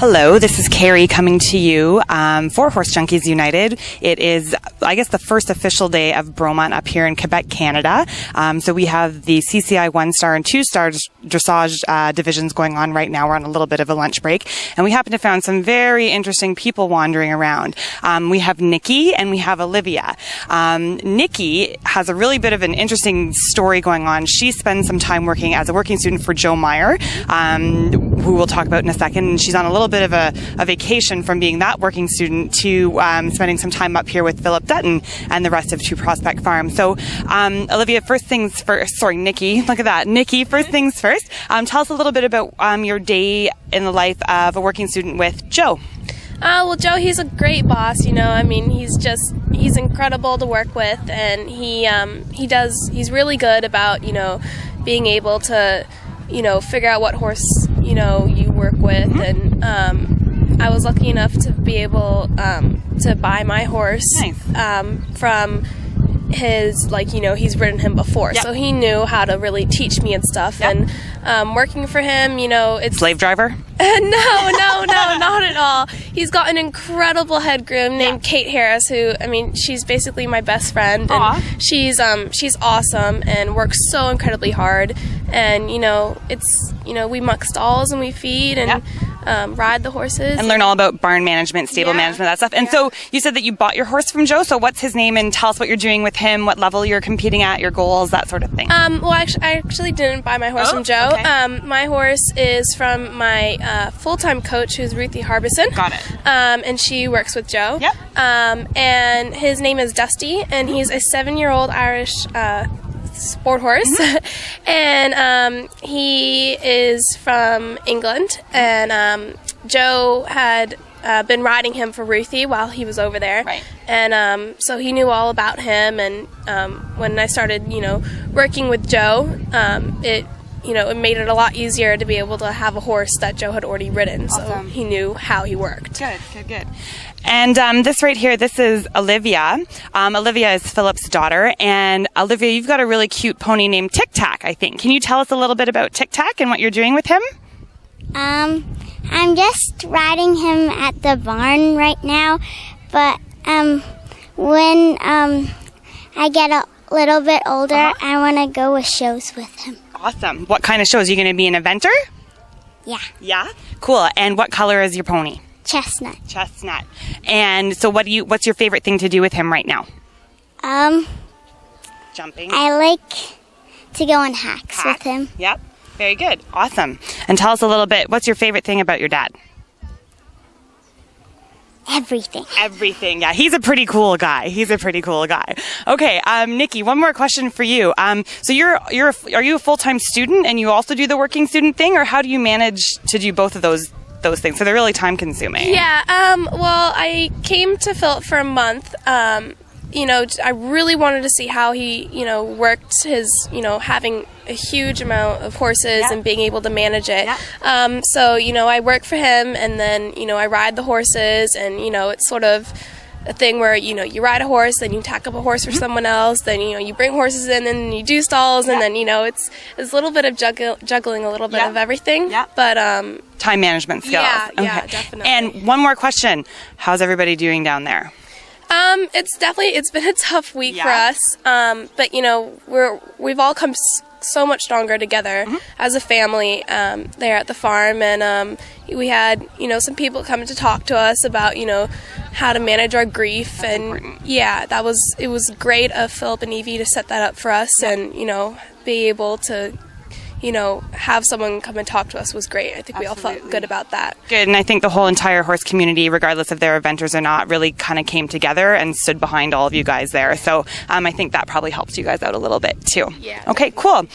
Hello, this is Carrie coming to you for Horse Junkies United. It is, I guess, the first official day of Bromont up here in Quebec, Canada. So we have the CCI 1-star and 2-star dressage divisions going on right now. We're on a little bit of a lunch break, and we happen to found some very interesting people wandering around. We have Nikki and we have Olivia. Nikki has a really bit of an interesting story going on. She spends some time working as a working student for Joe Meyer, who we'll talk about in a second. And she's on a little bit of a vacation from being that working student to spending some time up here with Philip Dutton and the rest of Two Prospect Farm. So, Olivia, first things first. Sorry, Nikki. Look at that. Nikki, first things first. Tell us a little bit about your day in the life of a working student with Joe. Well, Joe, he's a great boss, you know. I mean, he's incredible to work with, and he's really good about, being able to, figure out what horse, you work with. And I was lucky enough to be able to buy my horse from his, he's ridden him before. Yep. So he knew how to really teach me and stuff. Yep. And working for him, it's... Slave driver? No, not at all. He's got an incredible head groom named Kate Harris, who, she's basically my best friend. And she's awesome and works so incredibly hard. And, we muck stalls and we feed and ride the horses. And learn all about barn management, stable management, that stuff. And so you said that you bought your horse from Joe. So what's his name? And tell us what you're doing with him, what level you're competing at, your goals, that sort of thing. Well, I actually didn't buy my horse from Joe. Okay. My horse is from my full-time coach, who's Ruthie Harbison. Got it. And she works with Joe. Yep. And his name is Dusty, and he's a 7-year-old Irish sport horse. Mm-hmm. And he is from England, and Joe had been riding him for Ruthie while he was over there. Right. And so he knew all about him, and when I started, working with Joe, it made it a lot easier to be able to have a horse that Joe had already ridden. Awesome. So he knew how he worked. Good. And this right here, this is Olivia. Olivia is Philip's daughter. And Olivia, you've got a really cute pony named Tic Tac, I think. Can you tell us a little bit about Tic Tac and what you're doing with him? I'm just riding him at the barn right now. But when I get a little bit older, I want to go with shows with him. Awesome. What kind of shows? Are you going to be an eventer? Yeah. Yeah? Cool. And what color is your pony? Chestnut. Chestnut. And so what's your favorite thing to do with him right now? Jumping. I like to go on hacks with him. Yep. Very good. Awesome. And tell us a little bit, what's your favorite thing about your dad? Everything. Yeah, he's a pretty cool guy. Okay, Nikki, one more question for you. So are you a full-time student and you also do the working student thing, or how do you manage to do both of those things? So they're really time consuming. Yeah. Well, I came to Philip for a month. I really wanted to see how he, worked his, having a huge amount of horses and being able to manage it. So, I work for him, and then, I ride the horses, and, it's sort of a thing where, you ride a horse, then you tack up a horse for someone else, then, you bring horses in, and you do stalls, and then, it's a little bit of juggling a little bit of everything. But, time management skills. Yeah, definitely. And one more question. How's everybody doing down there? It's been a tough week for us. But we've all come so much stronger together as a family there at the farm, and we had some people come to talk to us about how to manage our grief. That's important. It was great of Philip and Evie to set that up for us, and be able to have someone come and talk to us was great. I think we all felt good about that. Good, and I think the whole entire horse community, regardless if they're eventers or not, really kind of came together and stood behind all of you guys there. So I think that probably helps you guys out a little bit too. Yeah. Okay, cool.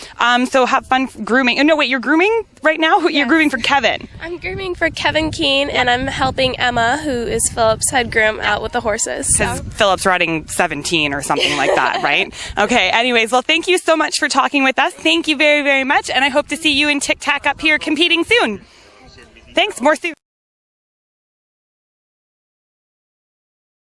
So have fun grooming. Oh, no, wait, you're grooming right now? You're grooming for Kevin. I'm grooming for Kevin Keene, and I'm helping Emma, who is Philip's head groom, out with the horses. Because Philip's riding 17 or something like that, right? Okay, anyways, well, thank you so much for talking with us. Thank you very, very much. And I hope to see you in Tic Tac up here competing soon. Thanks. More soon.